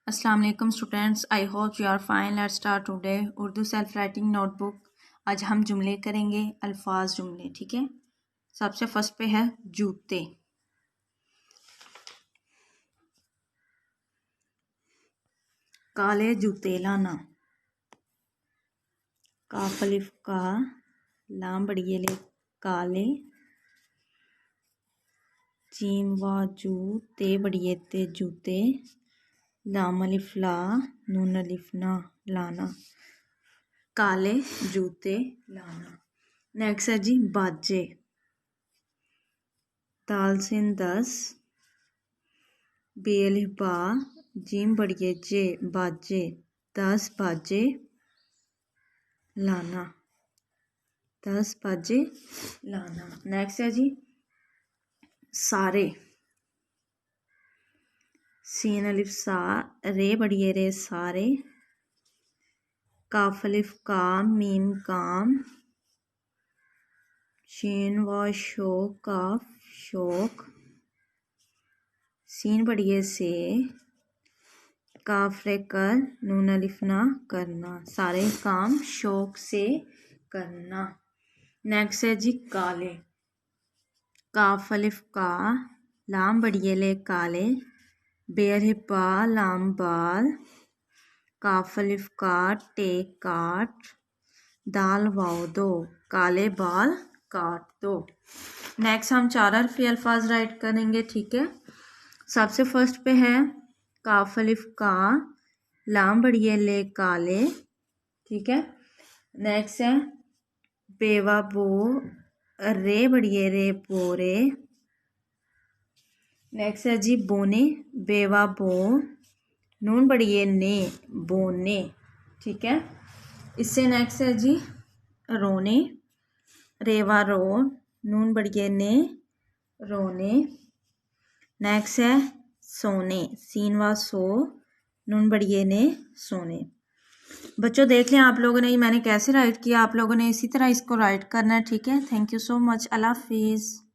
अस्सलाम वालेकुम students, I hope you are fine. Let's start today Urdu self writing notebook. आज हम जुमले करेंगे, अल्फाज जुमले। ठीक है, सबसे फर्स्ट पे है जूते। काले जूते लाना। काफ अलिफ का, लाम बड़िए ले काले, जीम वा जू ते बड़िए ते जूते, लाम अलिफ ला, नून अलिफ ना लाना। काले जूते लाना। नेक्स्ट है जी बाजे। दाल सिन 10, बेल बा, जीम बड़िए जे बाजे, 10 बाजे लाना, 10 बाजे लाना। नेक्स्ट है जी सारे। सीन अलिफ सा, रे बड़िए रे सारे, काफ अलिफ काम, मीम काम, शीन व शोक काफ शोक, सीन बड़िए से, काफ रे कर, नून अलिफ ना करना। सारे काम शौक से करना। नेक्स्ट है जी काले। काफ अलिफ का, लाम बड़िए ले काले, बेर पा, लाम बाल, काफ अलिफ का टे काट, दाल वाओ दो, काले बाल काट दो। नेक्स्ट हम 4 हरफी अल्फाज राइट करेंगे। ठीक है, सबसे फर्स्ट पे है काफ अलिफ का, लाम बड़िए ले काले। ठीक है, नेक्स्ट है बेवा बो, रे बड़िए रे पोरे। नेक्स्ट है जी बोने, बेवा बो, नून बड़िए ने बोने। ठीक है, इससे नेक्स्ट है जी रोने, रेवा रो, नून बड़िए ने रोने। नेक्स्ट है सोने, सीन व सो, नून बड़िए ने सोने। बच्चों देख लें आप लोगों ने मैंने कैसे राइट किया, आप लोगों ने इसी तरह इसको राइट करना है। ठीक है, थैंक यू सो मच, अल्लाह हाफिज़।